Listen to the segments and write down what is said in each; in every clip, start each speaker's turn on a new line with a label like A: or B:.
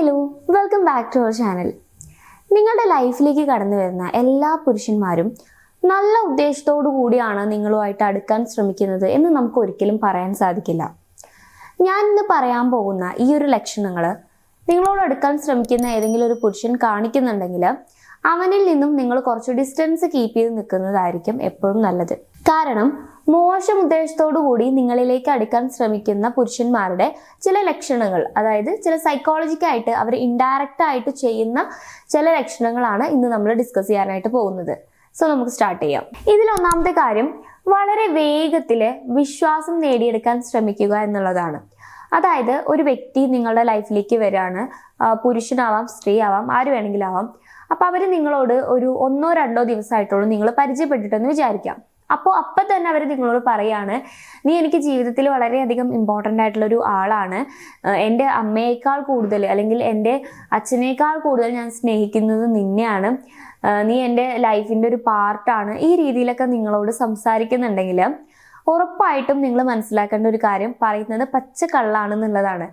A: Hello, welcome back to our channel. നിങ്ങളുടെ ലൈഫിലേക്ക് കടന്നു വരുന്ന എല്ലാ പുരുഷന്മാരും നല്ല ഉദ്ദേശത്തോടു കൂടിയാണ് നിങ്ങളുമായിട്ട് അടുക്കാൻ ശ്രമിക്കുന്നത് എന്ന് നമുക്ക് ഒരിക്കലും പറയാൻ സാധിക്കില്ല. ഞാൻ ഇന്ന് പറയാൻ പോകുന്ന ഈ ഒരു ലക്ഷണങ്ങൾ നിങ്ങളോട് അടുക്കാൻ ശ്രമിക്കുന്ന ഏതെങ്കിലും ഒരു പുരുഷൻ കാണിക്കുന്നുണ്ടെങ്കിൽ അവനിൽ നിന്നും നിങ്ങൾ കുറച്ച് ഡിസ്റ്റൻസ് കീപ്പ് ചെയ്ത് നിൽക്കുന്നതായിരിക്കും എപ്പോഴും നല്ലത്. കാരണം മോശം ഉദ്ദേശത്തോടു കൂടി നിങ്ങളിലേക്ക് അടുക്കാൻ ശ്രമിക്കുന്ന പുരുഷന്മാരുടെ ചില ലക്ഷണങ്ങൾ, അതായത് ചില സൈക്കോളജിക്കായിട്ട് അവർ ഇൻഡയറക്റ്റ് ആയിട്ട് ചെയ്യുന്ന ചില ലക്ഷണങ്ങളാണ് ഇന്ന് നമ്മൾ ഡിസ്കസ് ചെയ്യാനായിട്ട് പോകുന്നത്. സോ നമുക്ക് സ്റ്റാർട്ട് ചെയ്യാം. ഇതിൽ ഒന്നാമത്തെ കാര്യം, വളരെ വേഗത്തിൽ വിശ്വാസം നേടിയെടുക്കാൻ ശ്രമിക്കുക എന്നുള്ളതാണ്. അതായത് ഒരു വ്യക്തി നിങ്ങളുടെ ലൈഫിലേക്ക് വരികയാണ്, പുരുഷനാവാം സ്ത്രീ ആവാം ആര് വേണമെങ്കിലും ആവാം. അപ്പൊ അവര് നിങ്ങളോട് ഒരു 1-2 ദിവസമായിട്ടുള്ളൂ നിങ്ങൾ പരിചയപ്പെട്ടിട്ടെന്ന് വിചാരിക്കാം. അപ്പം തന്നെ അവർ നിങ്ങളോട് പറയാണ്, നീ എനിക്ക് ജീവിതത്തിൽ വളരെയധികം ഇമ്പോർട്ടൻ്റ് ആയിട്ടുള്ള ഒരു ആളാണ്, എൻ്റെ അമ്മയേക്കാൾ കൂടുതൽ അല്ലെങ്കിൽ എൻ്റെ അച്ഛനേക്കാൾ കൂടുതൽ ഞാൻ സ്നേഹിക്കുന്നത് നിന്നെയാണ്, നീ എൻ്റെ ലൈഫിൻ്റെ ഒരു പാർട്ടാണ്. ഈ രീതിയിലൊക്കെ നിങ്ങളോട് സംസാരിക്കുന്നുണ്ടെങ്കിൽ ഉറപ്പായിട്ടും നിങ്ങൾ മനസ്സിലാക്കേണ്ട ഒരു കാര്യം, പറയുന്നത് പച്ചക്കള്ളാണെന്നുള്ളതാണ്.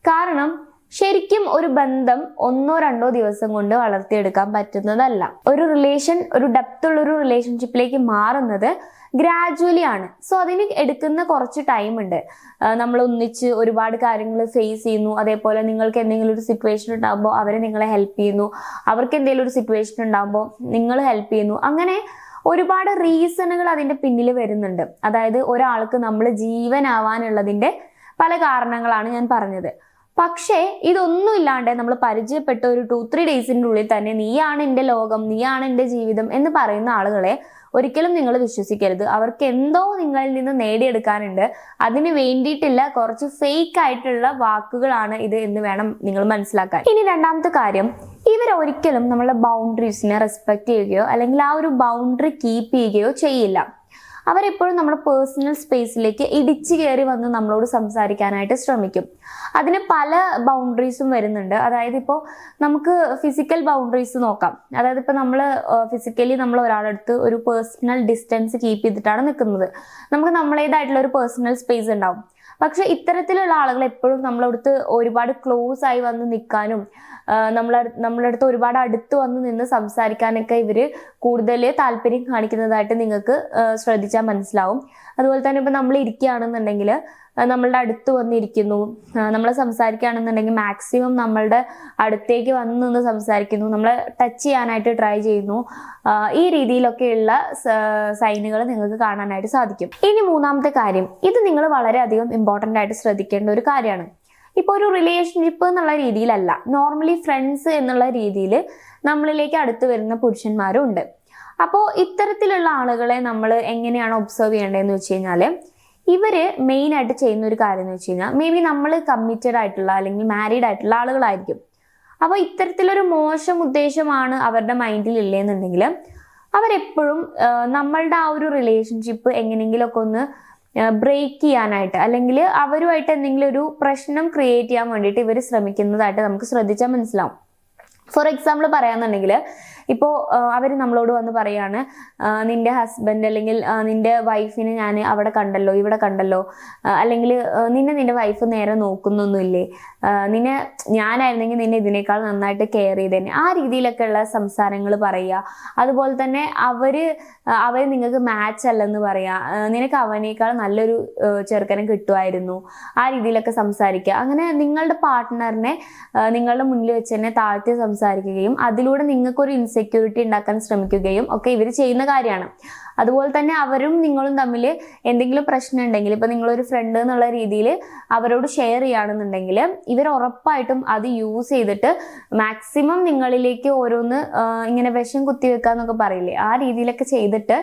A: കാരണം ശരിക്കും ഒരു ബന്ധം 1-2 ദിവസം കൊണ്ട് വളർത്തിയെടുക്കാൻ പറ്റുന്നതല്ല. ഒരു റിലേഷൻ, ഒരു ഡെപ്ത് ഉള്ള ഒരു റിലേഷൻഷിപ്പിലേക്ക് മാറുന്നത് ഗ്രാജുവലി ആണ്. സോ അതിന് എടുക്കുന്ന കുറച്ച് ടൈം ഉണ്ട്. നമ്മൾ ഒന്നിച്ച് ഒരുപാട് കാര്യങ്ങൾ ഫേസ് ചെയ്യുന്നു. അതേപോലെ നിങ്ങൾക്ക് എന്തെങ്കിലും ഒരു സിറ്റുവേഷൻ ഉണ്ടാകുമ്പോൾ അവർ നിങ്ങളെ ഹെൽപ്പ് ചെയ്യുന്നു, അവർക്ക് എന്തെങ്കിലും ഒരു സിറ്റുവേഷൻ ഉണ്ടാകുമ്പോൾ നിങ്ങൾ ഹെൽപ്പ് ചെയ്യുന്നു. അങ്ങനെ ഒരുപാട് റീസണുകൾ അതിൻ്റെ പിന്നിൽ വരുന്നുണ്ട്. അതായത് ഒരാൾക്ക് നമ്മൾ ജീവനാവാനുള്ളതിൻ്റെ പല കാരണങ്ങളാണ് ഞാൻ പറഞ്ഞത്. പക്ഷേ ഇതൊന്നും ഇല്ലാണ്ട് നമ്മൾ പരിചയപ്പെട്ട ഒരു 2-3 ഡേയ്സിൻ്റെ ഉള്ളിൽ തന്നെ നീയാണ് എൻ്റെ ലോകം, നീയാണ് എൻ്റെ ജീവിതം എന്ന് പറയുന്ന ആളുകളെ ഒരിക്കലും നിങ്ങൾ വിശ്വസിക്കരുത്. അവർക്ക് എന്തോ നിങ്ങളിൽ നിന്ന് നേടിയെടുക്കാനുണ്ട്. അതിന് വേണ്ടിയിട്ടില്ല, കുറച്ച് ഫേക്ക് ആയിട്ടുള്ള വാക്കുകളാണ് ഇത് എന്ന് വേണം നിങ്ങൾ മനസ്സിലാക്കാൻ. ഇനി രണ്ടാമത്തെ കാര്യം, ഇവരൊരിക്കലും നമ്മളുടെ ബൗണ്ടറീസിനെ റെസ്പെക്ട് ചെയ്യുകയോ അല്ലെങ്കിൽ ആ ഒരു ബൗണ്ടറി കീപ്പ് ചെയ്യുകയോ ചെയ്യില്ല. അവരെപ്പോഴും നമ്മുടെ പേഴ്സണൽ സ്പേസിലേക്ക് ഇടിച്ചു കയറി വന്ന് നമ്മളോട് സംസാരിക്കാനായിട്ട് ശ്രമിക്കും. അതിന് പല ബൗണ്ടറീസും വരുന്നുണ്ട്. അതായത് ഇപ്പോൾ നമുക്ക് ഫിസിക്കൽ ബൗണ്ടറീസ് നോക്കാം. അതായത് ഇപ്പോൾ നമ്മൾ ഫിസിക്കലി നമ്മൾ ഒരാളടുത്ത് ഒരു പേഴ്സണൽ ഡിസ്റ്റൻസ് കീപ്പ് ചെയ്തിട്ടാണ് നിൽക്കുന്നത്. നമുക്ക് നമ്മളേതായിട്ടുള്ള ഒരു പേഴ്സണൽ സ്പേസ് ഉണ്ടാവും. പക്ഷെ ഇത്തരത്തിലുള്ള ആളുകൾ എപ്പോഴും നമ്മളടുത്ത് ഒരുപാട് ക്ലോസ് ആയി വന്ന് നിൽക്കാനും നമ്മളെ അടുത്ത് ഒരുപാട് അടുത്ത് വന്ന് നിന്ന് സംസാരിക്കാനൊക്കെ ഇവര് കൂടുതൽ താല്പര്യം കാണിക്കുന്നതായിട്ട് നിങ്ങൾക്ക് ശ്രദ്ധിച്ചാൽ മനസ്സിലാവും. അതുപോലെ തന്നെ ഇപ്പൊ നമ്മൾ ഇരിക്കുകയാണെന്നുണ്ടെങ്കിൽ നമ്മളുടെ അടുത്ത് വന്നിരിക്കുന്നു, നമ്മൾ സംസാരിക്കുകയാണെന്നുണ്ടെങ്കിൽ മാക്സിമം നമ്മളുടെ അടുത്തേക്ക് വന്ന് നിന്ന് സംസാരിക്കുന്നു, നമ്മളെ ടച്ച് ചെയ്യാനായിട്ട് ട്രൈ ചെയ്യുന്നു. ഈ രീതിയിലൊക്കെയുള്ള സൈനുകൾ നിങ്ങൾക്ക് കാണാനായിട്ട് സാധിക്കും. ഇനി മൂന്നാമത്തെ കാര്യം, ഇത് നിങ്ങൾ വളരെയധികം ഇമ്പോർട്ടൻ്റ് ആയിട്ട് ശ്രദ്ധിക്കേണ്ട ഒരു കാര്യമാണ്. ഇപ്പോൾ ഒരു റിലേഷൻഷിപ്പ് എന്നുള്ള രീതിയിലല്ല, നോർമലി ഫ്രണ്ട്സ് എന്നുള്ള രീതിയിൽ നമ്മളിലേക്ക് അടുത്ത് വരുന്ന പുരുഷന്മാരും ഉണ്ട്. അപ്പോൾ ഇത്തരത്തിലുള്ള ആളുകളെ നമ്മൾ എങ്ങനെയാണ് ഒബ്സർവ് ചെയ്യേണ്ടതെന്ന് വെച്ച് കഴിഞ്ഞാൽ, ഇവര് മെയിൻ ആയിട്ട് ചെയ്യുന്ന ഒരു കാര്യം എന്ന് വെച്ച് കഴിഞ്ഞാൽ, മേ ബി നമ്മൾ കമ്മിറ്റഡ് ആയിട്ടുള്ള അല്ലെങ്കിൽ മാരീഡ് ആയിട്ടുള്ള ആളുകളായിരിക്കും. അപ്പോൾ ഇത്തരത്തിലൊരു മോശം ഉദ്ദേശമാണ് അവരുടെ മൈൻഡിൽ ഇല്ലെന്നുണ്ടെങ്കിൽ അവരെപ്പോഴും നമ്മളുടെ ആ ഒരു റിലേഷൻഷിപ്പ് എങ്ങനെയെങ്കിലുമൊക്കെ ഒന്ന് ബ്രേക്ക് ചെയ്യാനായിട്ട് അല്ലെങ്കിൽ അവരുമായിട്ട് എന്തെങ്കിലും ഒരു പ്രശ്നം ക്രിയേറ്റ് ചെയ്യാൻ വേണ്ടിയിട്ട് ഇവർ ശ്രമിക്കുന്നതായിട്ട് നമുക്ക് ശ്രദ്ധിച്ചാൽ മനസ്സിലാവും. ഫോർ എക്സാമ്പിൾ പറയാന്നുണ്ടെങ്കിൽ, ഇപ്പോൾ അവർ നമ്മളോട് വന്ന് പറയാണ്, നിന്റെ ഹസ്ബൻഡ് അല്ലെങ്കിൽ നിന്റെ വൈഫിനെ ഞാൻ അവിടെ കണ്ടല്ലോ ഇവിടെ കണ്ടല്ലോ, അല്ലെങ്കിൽ നിന്റെ വൈഫ് നേരെ നോക്കുന്നൊന്നുമില്ലേ, ഞാനായിരുന്നെങ്കിൽ നിന്നെ ഇതിനേക്കാൾ നന്നായിട്ട് കെയർ ചെയ്തേനെ, ആ രീതിയിലൊക്കെ ഉള്ള സംസാരങ്ങൾ പറയുക. അതുപോലെ തന്നെ അവർ നിങ്ങൾക്ക് മാച്ച് അല്ലെന്ന് പറയാ, നിനക്ക് അവനേക്കാൾ നല്ലൊരു ചെറുക്കനെ കിട്ടുമായിരുന്നു, ആ രീതിയിലൊക്കെ സംസാരിക്കുക. അങ്ങനെ നിങ്ങളുടെ പാർട്ട്ണറിനെ നിങ്ങളുടെ മുന്നിൽ വെച്ച് തന്നെ താഴ്ത്തി സംസാരിക്കുകയും അതിലൂടെ നിങ്ങൾക്കൊരു ഇൻസെക്യൂരിറ്റി ഉണ്ടാക്കാൻ ശ്രമിക്കുകയും ഒക്കെ ഇവർ ചെയ്യുന്ന കാര്യമാണ്. അതുപോലെ തന്നെ അവരും നിങ്ങളും തമ്മിൽ എന്തെങ്കിലും പ്രശ്നം ഉണ്ടെങ്കിൽ, ഇപ്പൊ നിങ്ങളൊരു ഫ്രണ്ട് എന്നുള്ള രീതിയിൽ അവരോട് ഷെയർ ചെയ്യുകയാണെന്നുണ്ടെങ്കിൽ ഇവർ ഉറപ്പായിട്ടും അത് യൂസ് ചെയ്തിട്ട് മാക്സിമം നിങ്ങളിലേക്ക് ഓരോന്ന് ഇങ്ങനെ വിഷം കുത്തിവെക്കാന്നൊക്കെ പറയില്ലേ, ആ രീതിയിലൊക്കെ ചെയ്തിട്ട്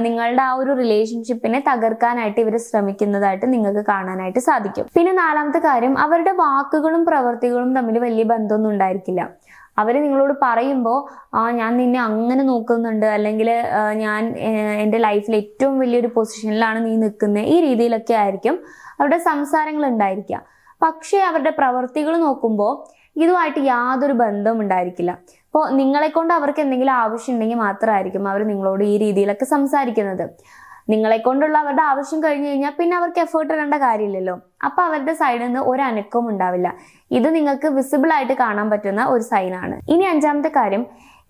A: നിങ്ങളുടെ ആ ഒരു റിലേഷൻഷിപ്പിനെ തകർക്കാനായിട്ട് ഇവർ ശ്രമിക്കുന്നതായിട്ട് നിങ്ങൾക്ക് കാണാനായിട്ട് സാധിക്കും. പിന്നെ നാലാമത്തെ കാര്യം, അവരുടെ വാക്കുകളും പ്രവൃത്തികളും തമ്മിൽ വലിയ ബന്ധമൊന്നും ഉണ്ടായിരിക്കില്ല. അവർ നിങ്ങളോട് പറയുമ്പോൾ ഞാൻ നിന്നെ അങ്ങനെ നോക്കുന്നുണ്ട്, അല്ലെങ്കിൽ ഞാൻ എൻ്റെ ലൈഫിൽ ഏറ്റവും വലിയൊരു പൊസിഷനിലാണ് നീ നിൽക്കുന്നത്, ഈ രീതിയിലൊക്കെ ആയിരിക്കും അവരുടെ സംസാരങ്ങൾ ഉണ്ടായിരിക്കുക. പക്ഷേ അവരുടെ പ്രവൃത്തികൾ നോക്കുമ്പോൾ ഇതുമായിട്ട് യാതൊരു ബന്ധവും ഉണ്ടായിരിക്കില്ല. ഇപ്പോൾ നിങ്ങളെ കൊണ്ട് അവർക്ക് എന്തെങ്കിലും ആവശ്യം ഉണ്ടെങ്കിൽ മാത്രമായിരിക്കും അവർ നിങ്ങളോട് ഈ രീതിയിലൊക്കെ സംസാരിക്കുന്നത്. നിങ്ങളെ കൊണ്ടുള്ള അവരുടെ ആവശ്യം കഴിഞ്ഞു കഴിഞ്ഞാൽ പിന്നെ അവർക്ക് എഫേർട്ട് ഇടേണ്ട കാര്യമില്ലല്ലോ. അപ്പൊ അവരുടെ സൈഡിൽ നിന്ന് ഒരു അനക്കവും ഉണ്ടാവില്ല. ഇത് നിങ്ങൾക്ക് വിസിബിൾ ആയിട്ട് കാണാൻ പറ്റുന്ന ഒരു സൈനാണ്. ഇനി 5ാമത്തെ കാര്യം,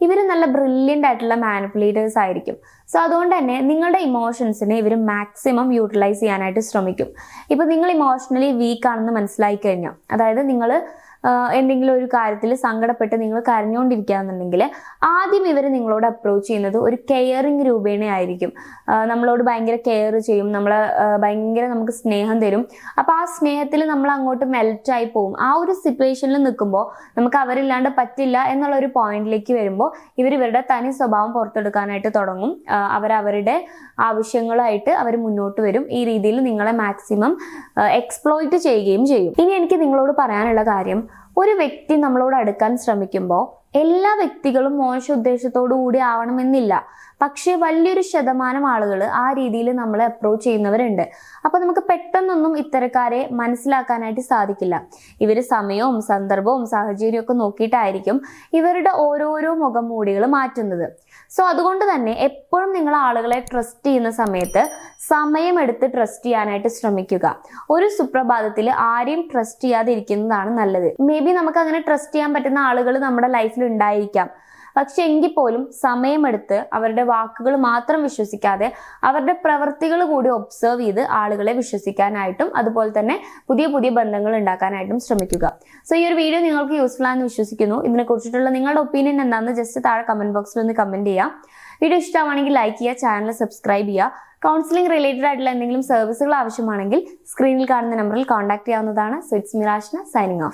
A: ഇവർ നല്ല ബ്രില്യൻ്റ് ആയിട്ടുള്ള മാനിപ്പുലേറ്റേഴ്സ് ആയിരിക്കും. സോ അതുകൊണ്ട് തന്നെ നിങ്ങളുടെ ഇമോഷൻസിനെ ഇവർ മാക്സിമം യൂട്ടിലൈസ് ചെയ്യാനായിട്ട് ശ്രമിക്കും. ഇപ്പൊ നിങ്ങൾ ഇമോഷണലി വീക്ക് ആണെന്ന് മനസ്സിലായി കഴിഞ്ഞാൽ, അതായത് നിങ്ങൾ എന്തെങ്കിലും ഒരു കാര്യത്തിൽ സങ്കടപ്പെട്ട് നിങ്ങൾ കരഞ്ഞുകൊണ്ടിരിക്കുകയാണെന്നുണ്ടെങ്കിൽ ആദ്യം ഇവർ നിങ്ങളോട് അപ്രോച്ച് ചെയ്യുന്നത് ഒരു കെയറിങ് രൂപേണ ആയിരിക്കും. നമ്മളോട് ഭയങ്കര കെയർ ചെയ്യും, ഭയങ്കര നമുക്ക് സ്നേഹം തരും. അപ്പോൾ ആ സ്നേഹത്തിൽ നമ്മൾ അങ്ങോട്ട് മെൽറ്റായി പോകും. ആ ഒരു സിറ്റുവേഷനിൽ നിൽക്കുമ്പോൾ നമുക്ക് അവരില്ലാണ്ട് പറ്റില്ല എന്നുള്ള ഒരു പോയിന്റിലേക്ക് വരുമ്പോൾ ഇവരുടെ തനി സ്വഭാവം പുറത്തെടുക്കാനായിട്ട് തുടങ്ങും. അവരവരുടെ ആവശ്യങ്ങളായിട്ട് അവർ മുന്നോട്ട് വരും. ഈ രീതിയിൽ നിങ്ങളെ മാക്സിമം എക്സ്പ്ലോയിറ്റ് ചെയ്യുകയും ചെയ്യും. ഇനി എനിക്ക് നിങ്ങളോട് പറയാനുള്ള കാര്യം, ഒരു വ്യക്തി നമ്മളോട് അടുക്കാൻ ശ്രമിക്കുമ്പോൾ എല്ലാ വ്യക്തികളും മോശം ഉദ്ദേശത്തോടു കൂടി ആവണമെന്നില്ല. പക്ഷേ വലിയൊരു ശതമാനം ആളുകൾ ആ രീതിയിൽ നമ്മളെ അപ്രോച്ച് ചെയ്യുന്നവരുണ്ട്. അപ്പൊ നമുക്ക് പെട്ടെന്നൊന്നും ഇത്തരക്കാരെ മനസ്സിലാക്കാനായിട്ട് സാധിക്കില്ല. ഇവര് സമയവും സന്ദർഭവും സാഹചര്യവും ഒക്കെ നോക്കിയിട്ടായിരിക്കും ഇവരുടെ ഓരോരോ മുഖംമൂടികൾ മാറ്റുന്നത്. സോ അതുകൊണ്ട് തന്നെ എപ്പോഴും നിങ്ങൾ ആളുകളെ ട്രസ്റ്റ് ചെയ്യുന്ന സമയത്ത് സമയമെടുത്ത് ട്രസ്റ്റ് ചെയ്യാനായിട്ട് ശ്രമിക്കുക. ഒരു സുപ്രഭാതത്തിൽ ആരെയും ട്രസ്റ്റ് ചെയ്യാതിരിക്കുന്നതാണ് നല്ലത്. മേ ബി നമുക്ക് അങ്ങനെ ട്രസ്റ്റ് ചെയ്യാൻ പറ്റുന്ന ആളുകൾ നമ്മുടെ ലൈഫിൽ ഉണ്ടായിരിക്കാം. പക്ഷെ എങ്കിൽ പോലും സമയമെടുത്ത് അവരുടെ വാക്കുകൾ മാത്രം വിശ്വസിക്കാതെ അവരുടെ പ്രവൃത്തികൾ കൂടി ഒബ്സർവ് ചെയ്ത് ആളുകളെ വിശ്വസിക്കാനായിട്ടും അതുപോലെ തന്നെ പുതിയ പുതിയ ബന്ധങ്ങൾ ഉണ്ടാക്കാനായിട്ടും ശ്രമിക്കുക. സോ ഈ ഒരു വീഡിയോ നിങ്ങൾക്ക് യൂസ്ഫുൾ ആണെന്ന് വിശ്വസിക്കുന്നു. ഇതിനെ കുറിച്ചിട്ടുള്ള നിങ്ങളുടെ ഒപ്പീനിയൻ എന്താണെന്ന് ജസ്റ്റ് താഴെ കമന്റ് ബോക്സിൽ ഒന്ന് കമന്റ് ചെയ്യാം. വീഡിയോ ഇഷ്ടമാണെങ്കിൽ ലൈക്ക് ചെയ്യുക, ചാനൽ സബ്സ്ക്രൈബ് ചെയ്യുക. കൗൺസിലിംഗ് റിലേറ്റഡ് ആയിട്ടുള്ള എന്തെങ്കിലും സർവീസുകൾ ആവശ്യമാണെങ്കിൽ സ്ക്രീനിൽ കാണുന്ന നമ്പറിൽ കോൺടാക്ട് ചെയ്യാവുന്നതാണ്. So it's me Rashna, signing of.